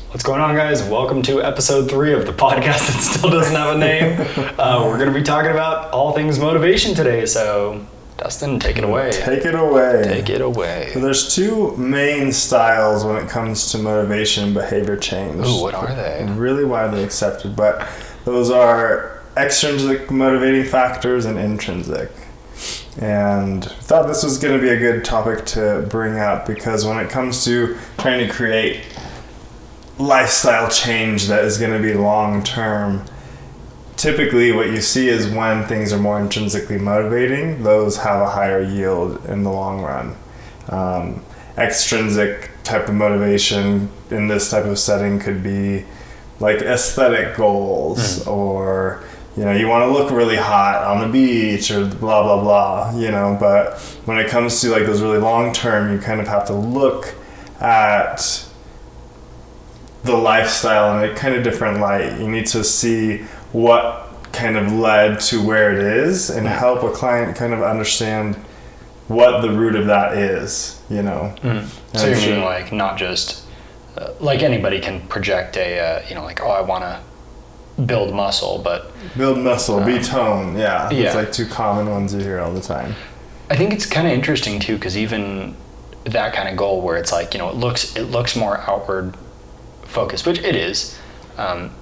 What's going on, guys? Welcome to episode 3 of the podcast that still doesn't have a name. We're going to be talking about all things motivation today. So, Dustin, take it away. Take it away. Take it away. So there's two main styles when it comes to motivation and behavior change. Ooh, what are they? Really widely accepted, but those are extrinsic motivating factors and intrinsic. And I thought this was going to be a good topic to bring up because when it comes to trying to create lifestyle change that is going to be long term, typically what you see is when things are more intrinsically motivating, those have a higher yield in the long run. Extrinsic type of motivation in this type of setting could be like aesthetic goals, or you want to look really hot on the beach or blah blah blah, but when it comes to like those really long term, you kind of have to look at the lifestyle in a kind of different light. You need to see what kind of led to where it is and help a client kind of understand what the root of that is, So you're meaning like not just like anybody can project a I want to build muscle, but be tone. Yeah, it's like two common ones you hear all the time. I think it's kind of interesting too, because even that kind of goal where it's like it looks more outward focused, which it is.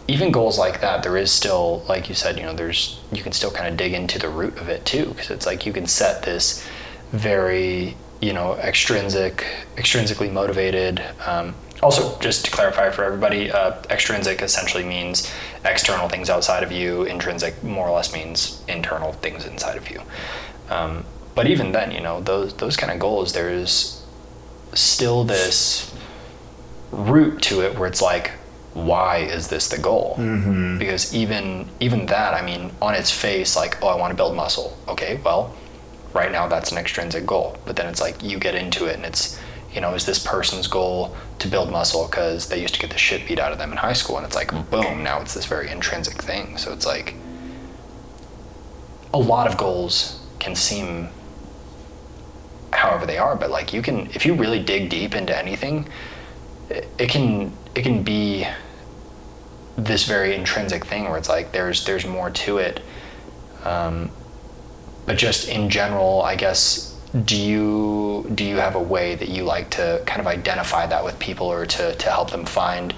Even goals like that, there is still, like you said, you can still kind of dig into the root of it too, because it's like you can set this very extrinsically motivated. Also, just to clarify for everybody, extrinsic essentially means external things outside of you. Intrinsic more or less means internal things inside of you. But even then, those kind of goals, there's still this root to it where it's like, why is this the goal? Mm-hmm. Because even that, on its face, like, I want to build muscle. Okay, well, right now that's an extrinsic goal. But then it's like you get into it and it's, is this person's goal to build muscle because they used to get the shit beat out of them in high school? And it's like, boom, now it's this very intrinsic thing. So it's like a lot of goals can seem however they are, but like if you really dig deep into anything, it can be this very intrinsic thing where it's like there's more to it. But just in general, I guess, do you have a way that you like to kind of identify that with people, or to help them find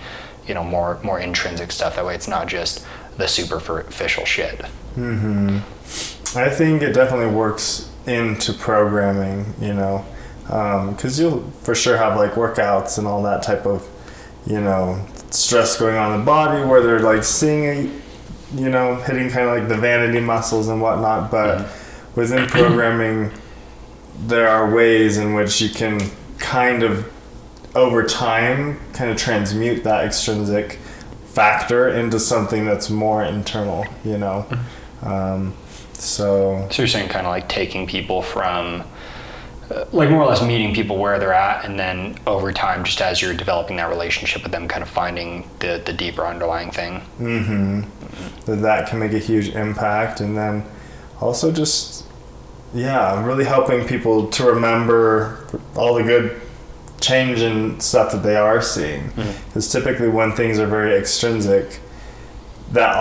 more intrinsic stuff? That way it's not just the superficial shit. Mm-hmm. I think it definitely works into programming, because you'll for sure have like workouts and all that type of stress going on in the body where they're like seeing hitting kind of like the vanity muscles and whatnot, but within programming there are ways in which you can kind of over time kind of transmute that extrinsic factor into something that's more internal. So you're saying kind of like taking people from like more or less meeting people where they're at, and then over time, just as you're developing that relationship with them, kind of finding the deeper underlying thing. Mm-hmm. That can make a huge impact. And then also just really helping people to remember all the good change and stuff that they are seeing, because typically when things are very extrinsic, that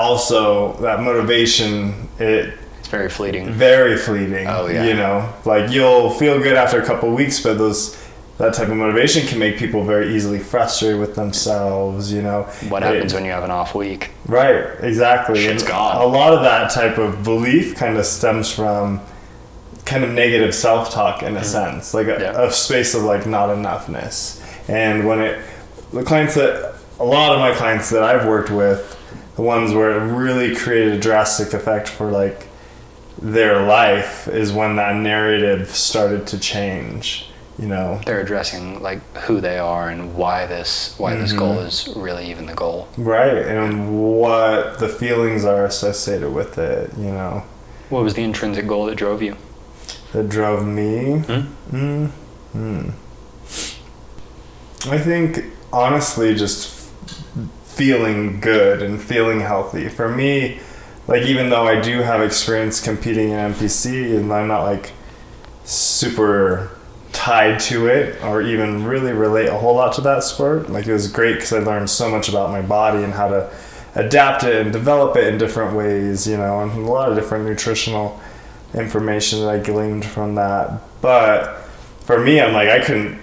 motivation, it's very fleeting. Very fleeting. Oh yeah. Like you'll feel good after a couple of weeks, but that type of motivation can make people very easily frustrated with themselves. What happens when you have an off week? Right. Exactly. Shit's gone. A lot of that type of belief kind of stems from kind of negative self-talk in a sense, like a space of like not enoughness. And when a lot of my clients that I've worked with, the ones where it really created a drastic effect for like their life, is when that narrative started to change. They're addressing like who they are and why this goal is really even the goal. Right, and what the feelings are associated with it. What was the intrinsic goal that drove you? That drove me? I think honestly just feeling good and feeling healthy. For me, like, even though I do have experience competing in NPC and I'm not like super tied to it or even really relate a whole lot to that sport. Like, it was great because I learned so much about my body and how to adapt it and develop it in different ways, and a lot of different nutritional information that I gleaned from that. But for me, I'm like,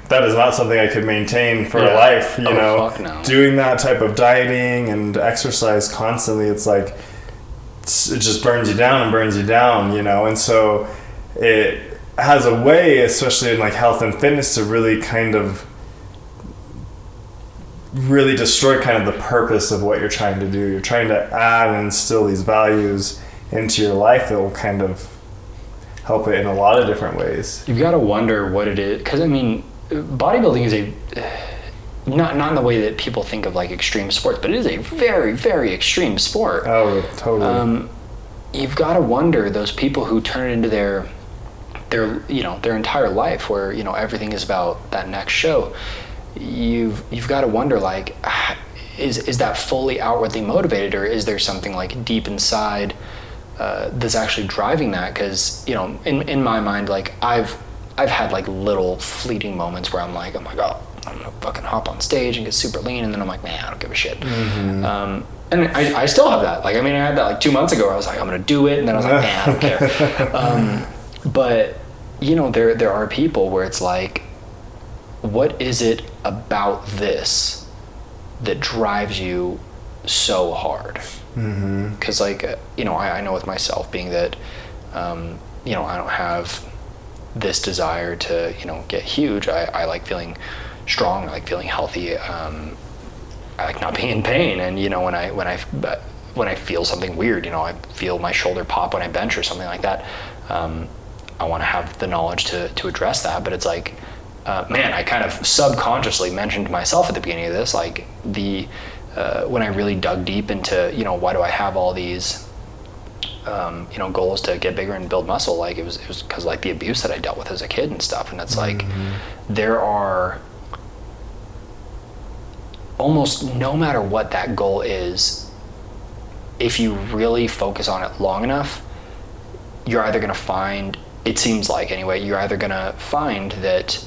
that is not something I could maintain for a life, Fuck no. Doing that type of dieting and exercise constantly, it's like, it just burns you down and burns you down, and so it has a way, especially in like health and fitness, to really kind of really destroy kind of the purpose of what you're trying to do. You're trying to add and instill these values into your life that will kind of help it in a lot of different ways. You've got to wonder what it is, because I mean, bodybuilding is not in the way that people think of like extreme sports, but it is a very, very extreme sport. Oh, totally. You've got to wonder those people who turn it into their entire life, where everything is about that next show. You've got to wonder, like, is that fully outwardly motivated, or is there something like deep inside that's actually driving that? Because in my mind, like, I've had like little fleeting moments where I'm like, oh my god, I'm gonna fucking hop on stage and get super lean, and then I'm like, man, I don't give a shit. And I still have that. Like, I mean, I had that like 2 months ago where I was like, I'm gonna do it, and then I was like, man, I don't care. But there are people where it's like, what is it about this that drives you so hard? Because like I know with myself, being that I don't have this desire to get huge. I like feeling strong. I like feeling healthy. I like not being in pain. And when I feel something weird, I feel my shoulder pop when I bench or something like that, I want to have the knowledge to address that. But it's like, man, I kind of subconsciously mentioned to myself at the beginning of this, like when I really dug deep into, why do I have all these, goals to get bigger and build muscle? Like, it was because like the abuse that I dealt with as a kid and stuff. And it's like, there are almost, no matter what that goal is, if you really focus on it long enough, you're either going to find, it seems like anyway, you're either going to find that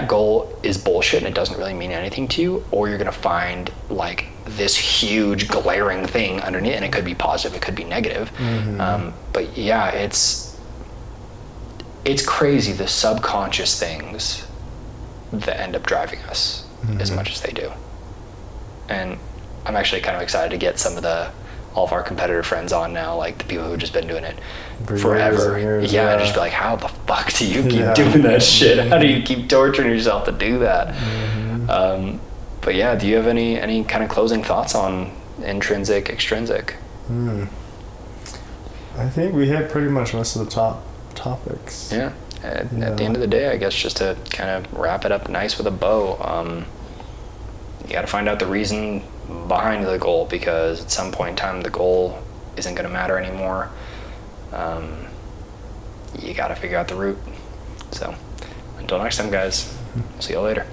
goal is bullshit and it doesn't really mean anything to you, or you're going to find like this huge glaring thing underneath, and it could be positive, it could be negative. But yeah, it's crazy, the subconscious things that end up driving us as much as they do. And I'm actually kind of excited to get all of our competitor friends on now, like the people who've just been doing it forever. Years, and just be like, how the fuck do you keep doing that shit? How do you keep torturing yourself to do that? But yeah, do you have any kind of closing thoughts on intrinsic, extrinsic? I think we hit pretty much most of the top topics. Yeah. At the end of the day, I guess, just to kind of wrap it up nice with a bow, you got to find out the reason behind the goal, because at some point in time the goal isn't going to matter anymore. You got to figure out the route. So until next time, guys, see you later.